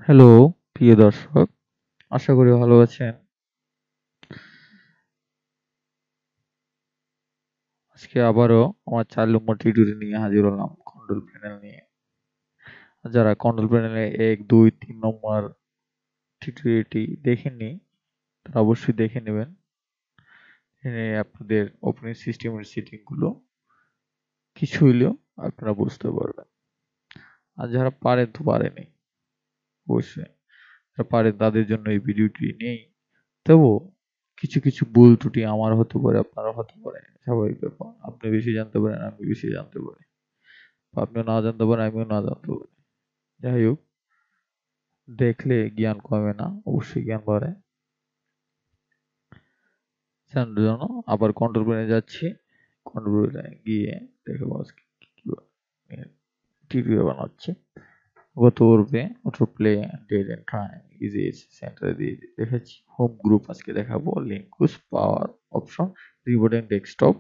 Hello প্রিয় দর্শক, আশা করি ভালো আছেন। আজকে আবারও আমার ৪ নম্বর টিউটোরিয়াল নিয়ে হাজির হলাম কন্ট্রোল প্যানেল নিয়ে। যারা কন্ট্রোল প্যানেলে ১, ২, ৩ নম্বর টিউটোরিয়ালটি দেখেননি তারা অবশ্যই দেখে নেবেন। আপনাদের অপারেটিং সিস্টেমের সেটিং গুলো কিছু হইলেও আপনারা বুঝতে পারবেন। আর যারা পারেন তো পারেনি, অবশ্যই যারা পারেন তাদের জন্য এই ভিডিওটি নেই। তবুও কিছু ভুল ত্রুটি আমার হতে পারে, আপনারও হতে পারে, স্বাভাবিক ব্যাপার। আপনি বেশি জানতে পারেন, আমি বেশি জানতে পারি, বা আপনিও না জানতে পারেন, আমিও না জানতে পারি। যাই হোক, দেখলে জ্ঞান কমে না, অবশ্যই জ্ঞান বাড়ে। জানার জন্য আবার কন্ট্রোল প্যানেলে যাচ্ছি। কন্ট্রোল প্যানেলে গিয়ে দেখাবো আজকে কিভাবে টিউটোরিয়াল বানাচ্ছি। গত পর্বে auto play date and time ease সেন্টারে দিয়ে দেখেছি। হোম গ্রুপ আজকে দেখাবো, লিঙ্কুস পাওয়ার অপশন, রিবোর্ডিং ডেস্কটপ,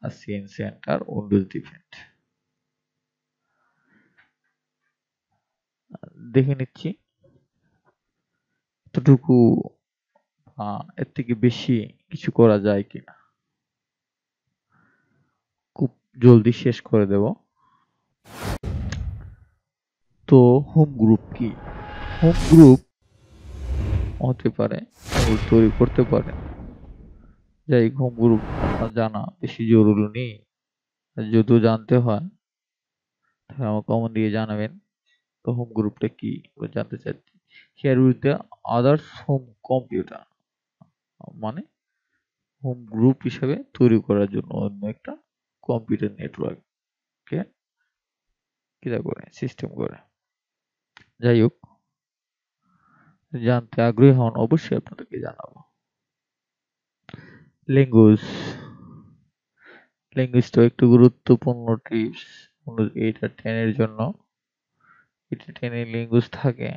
আর সিএন সেন্টার, উইন্ডোজ ডিফেন্ট দেখে নিচ্ছি। এতটুকু এর থেকে বেশি কিছু করা যায় কিনা, খুব জলদি শেষ করে দেব। তো হোম গ্রুপ কি? হোম গ্রুপ হতে পারে তৈরি করতে পারে। যাই হোম গ্রুপ আপনার জানা বেশি জরুরি নেই। যদিও জানতে হয় তাহলে আমার কমেন্ট দিয়ে জানাবেন। তো হোম গ্রুপটা কি জানতে চাচ্ছি। Share with the others home computer, মানে হোম গ্রুপ হিসেবে তৈরি করার জন্য অন্য একটা কম্পিউটার নেটওয়ার্ককে কিরা করে সিস্টেম করে। যাই হোক, জানতে আগ্রহী হন অবশ্যই আপনাদেরকে জানাবো। ল্যাঙ্গুয়েজ, ল্যাঙ্গুয়েজটা একটু গুরুত্বপূর্ণ টিপস। এটা 10 এর জন্য, এটা 10 এর ল্যাঙ্গুয়েজ থাকে।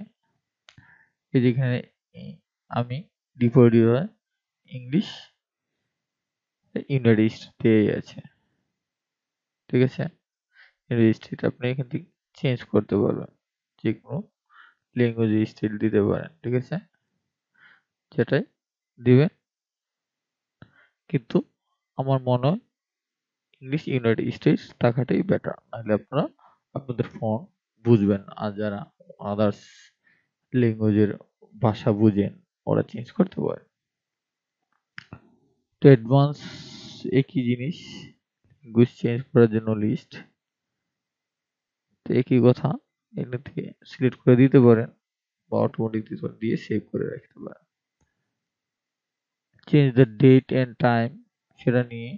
এই যেখানে আমি ডিফল্ট ইংলিশ, ইউনাইটেড স্টেট আছে, ঠিক আছে। ইউনাইটেড স্টেট আপনি এখান থেকে চেঞ্জ করতে পারবেন, যে কোনো ল্যাঙ্গুয়েজ স্টাইল দিতে পারেন, ঠিক আছে, যেটাই দিবেন। কিন্তু আমার মনে হয় ইংলিশ ইউনাইটেড স্টেটস থাকাটাই বেটার, নাহলে আপনারা আপনাদের ফোন বুঝবেন না। আর যারা আদার্স ল্যাঙ্গুয়েজের ভাষা বুঝেন ওরা চেঞ্জ করতে পারে। তো অ্যাডভান্স একই জিনিস, ল্যাঙ্গুয়েজ চেঞ্জ করার জন্য লিস্ট, তো একই কথা এখান থেকে সিলেক্ট করে দিতে পারেন বা অটোমেটিক দিয়ে সেভ করে রাখতে পারেন। Change the date and time, সেটা নিয়ে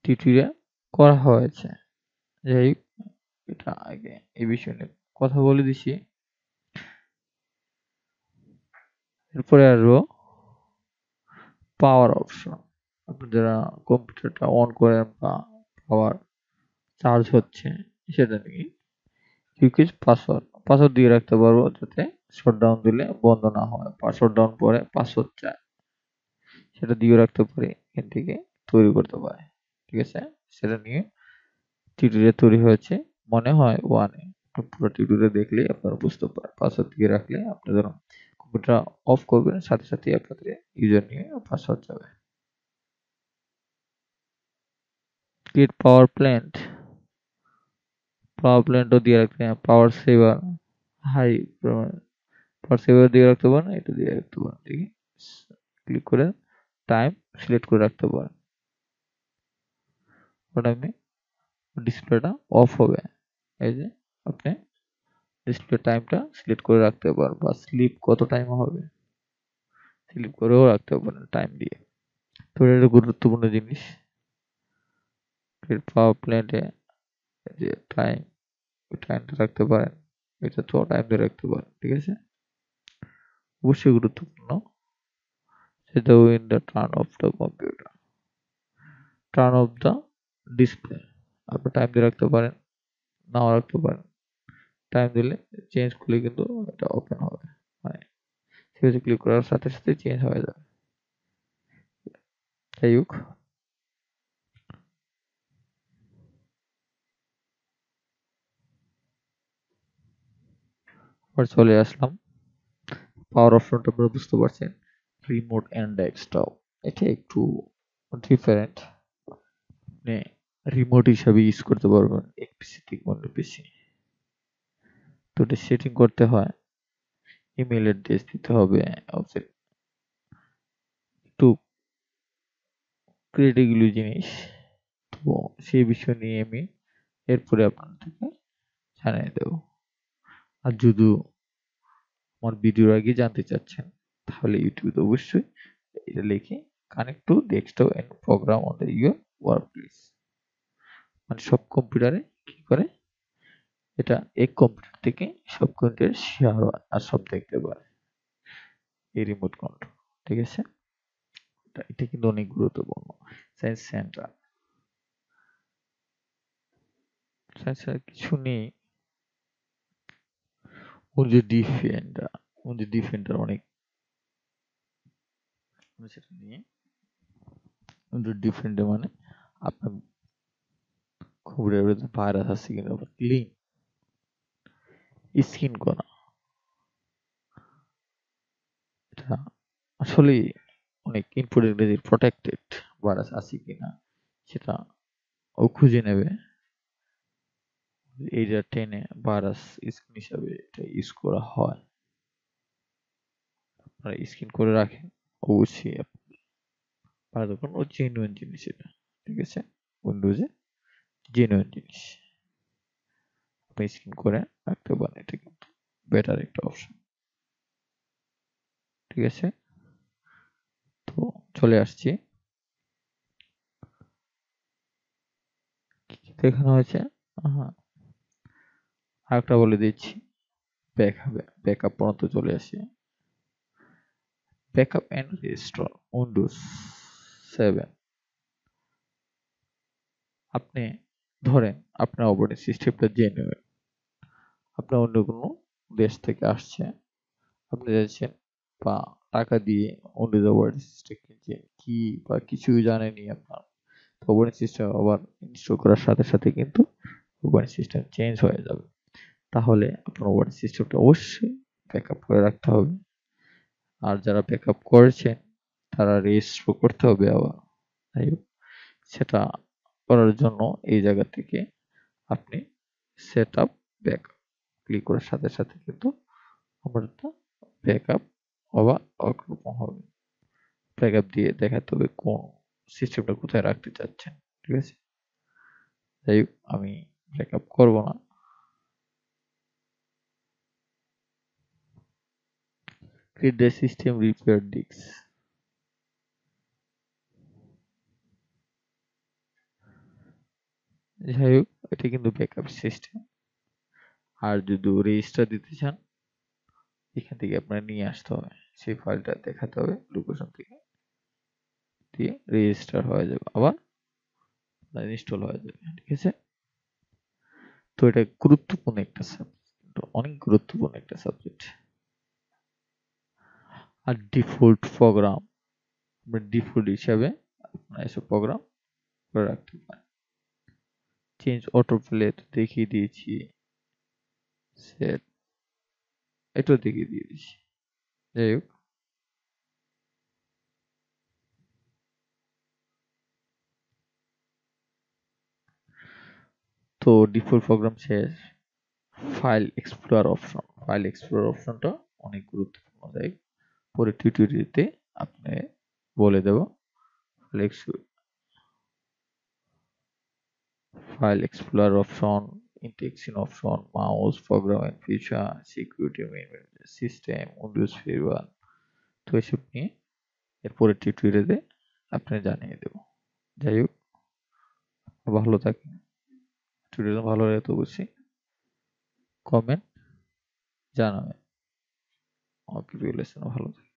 টিউটোরিয়াল করা হয়েছে। যাই হোক, এটা আগে এই বিষয় নিয়ে কথা বলে দিছি। এরপরে আসবো পাওয়ার অপশন। আপনি যারা কম্পিউটারটা অন করেন বা পাওয়ার চার্জ হচ্ছে, সেটা নিয়ে ইউকেজ পাসওয়ার্ড পাসওয়ার্ড দিয়ে রাখতে পারবো, যাতে শটডাউন দিলে বন্ধ না হয়। শটডাউন পরে পাসওয়ার্ড চায়, সেটা দিয়ে রাখতে পারি, এখান থেকে তৈরি করতে পারে, ঠিক আছে। সেটা নিয়ে টিউটোরিয়াল তৈরি হয়েছে মনে হয় ওয়ানে। পুরো টিউটোরিয়াল দেখলে আপনারা বুঝতে পারেন। পাসওয়ার্ড দিয়ে রাখলে আপনি যখন কম্পিউটার অফ করবেন সাথে সাথে আপনাদের ইউজার নিয়ে পাসওয়ার্ড যাবে। ক্রিয়েট পাওয়ার প্ল্যান্ট, পাওয়ার প্ল্যান্টও দিয়ে রাখতে হবে। পাওয়ার সেভার, হাই পাওয়ার সেভার দিয়ে রাখতে পারেন, এটা দিয়ে রাখতে পারেন, ঠিক আছে। ক্লিক করে টাইম সিলেক্ট করে রাখতে পারেন। ওটা আমি ডিসপ্লেটা অফ হবে, এই যে আপনি ডিসপ্লে টাইমটা সিলেক্ট করে রাখতে পারেন, বা স্লিপ কত টাইম হবে স্লিপ করেও রাখতে পারেন টাইম দিয়ে। তো এটা গুরুত্বপূর্ণ জিনিস। পাওয়ার প্ল্যান্টে যে টাইম, ওই টাইমটা রাখতে পারেন, এটা তো টাইম দিয়ে রাখতে পারেন, ঠিক আছে। অবশ্যই গুরুত্বপূর্ণ। সেটা win the turn off the computer, turn off the display, আপনি টাইম দিয়ে রাখতে পারেন, নাও রাখতে পারেন। টাইম দিলে চেঞ্জ করলে কিন্তু এটা ওপেন হবে, মানে সুইচে ক্লিক করার সাথে সাথে চেঞ্জ হয়ে যাবে। যাই হোক, আবার চলে আসলাম। পাওয়ার অপশনটা আপনারা বুঝতে পারছেন, রিমোট অ্যান্ড ডেস্কটপ। এটা একটু ডিফারেন্ট, মানে রিমোট হিসাবে ইউজ করতে পারবেন এক পিসি থেকে অন্য পিসি। তো এটা সেটিং করতে হয়, ইমেল অ্যাড্রেস দিতে হবে, একটু ক্রিটিক্যাল জিনিস। তো সেই বিষয় নিয়ে আমি এরপরে আপনাদেরকে জানিয়ে দেব। আর যদি আমার ভিডিওর আগে জানতে চাচ্ছেন, তাহলে ইউটিউবে অবশ্যই এটা লিখে connect to desktop and program on the your work place, মানে সব কম্পিউটারে কি করে এটা এক কম্পিউটার থেকে সব কম্পিউটার শেয়ার হয় আর সব দেখতে পারে এই রিমোট কন্ট্রোল। ঠিক আছে, এটা কিন্তু অনেক গুরুত্বপূর্ণ। সায়েন্স সেন্টার, সায়েন্স কিছু নেই। ওই যে ডিফেন্ডার অনেক, সেটা নিয়ে ডিফেন্ডার মানে আপনার কম্পিউটারের ভিতরে ভাইরাস আছে কিনা ক্লিন স্কিন করা। এটা আসলে অনেক ইম্পর্টেন্ট, প্রোটেক্টেড ভাইরাস আছে কিনা সেটা ও খুঁজে নেবে। এইটা টেনে ভাইরাস স্কিন হিসাবে এটা ইউজ করা হয়। আপনারা স্কিন করে রাখেন অবশ্যই, আর যখন ও জেনুইন জিনিস এটা। ঠিক আছে, উইন্ডোজে জেনুইন জিনিস আপনি স্কিন করে রাখতে পারেন, এটা কিন্তু বেটার একটা অপশন। ঠিক আছে, তো চলে আসছি, কি কি দেখানো হয়েছে। হ্যাঁ, আরেকটা বলে দিচ্ছি, ব্যাকআপ পর্যন্ত চলে আসি। Backup and restore Windows 7। আপনি ধরেন আপনার অপারেটিং সিস্টেমটা জেনুইন, আপনার অন্য কোনো দেশ থেকে আসছে, আপনি যাচ্ছেন বা টাকা দিয়ে উইন্ডোজ অপারেটিং সিস্টেম কিনছেন, কি বা কিছুই জানেনি আপনার, তো অপারেটিং সিস্টেম আবার ইনস্টল করার সাথে সাথে কিন্তু অপারেটিং সিস্টেম চেঞ্জ হয়ে যাবে। তাহলে আপনার অপারেটিং সিস্টেমটা অবশ্যই ব্যাকআপ করে রাখতে হবে। আর যারা ব্যাকআপ করেছেন তারা রেজিস্টার করতে হবে আবার। তাই সেটা করার জন্য এই জায়গা থেকে আপনি সেট আপ ব্যাকআপ ক্লিক করার সাথে সাথে কিন্তু আমারটা ব্যাকআপ আবার ওরকম হবে। ব্যাকআপ দিয়ে দেখাতে হবে কোন সিস্টেমটা কোথায় রাখতে চাচ্ছেন। ঠিক আছে, যাই হোক আমি ব্যাকআপ করব না। Create the system repair disc. যাই হোক এটা কিন্তু ব্যাকআপ সিস্টেম। আর যদি রেজিস্টার দিতে চান, এখান থেকে আপনার নিয়ে আসতে হবে, সেই ফাইলটা দেখাতে হবে, লোকেশন থেকে দিয়ে রেজিস্টার হয়ে যাবে, আবার ইনস্টল হয়ে যাবে। ঠিক আছে, তো এটা গুরুত্বপূর্ণ একটা সাবজেক্ট, অনেক গুরুত্বপূর্ণ একটা সাবজেক্ট। আর ডিফল্ট প্রোগ্রাম, ডিফল্ট হিসাবে আপনারা এসব প্রোগ্রাম করে রাখতে পারেন। চেঞ্জ অটো প্লে তো দেখিয়ে দিয়েছি, সেট এটাও দেখিয়ে দিয়েছি। যাই হোক, তো ডিফল্ট প্রোগ্রাম শেষ। ফাইল এক্সপ্লোরার অপশনটা অনেক গুরুত্বপূর্ণ। যাই পরে টিউটোরিয়ালতে আপনি বলে দেব। File explorer option, indexing option, mouse, programming feature, security system, Windows firewall, তো এসব নিয়ে এরপরে টিউটোরিয়ালে আপনি জানিয়ে দেব। যাই হোক, ভালো থাকেন। টিউটোরিয়াল ভালো লাগে তো অবশ্যই কমেন্ট জানাবেন। ওকে, ভালো থাকেন।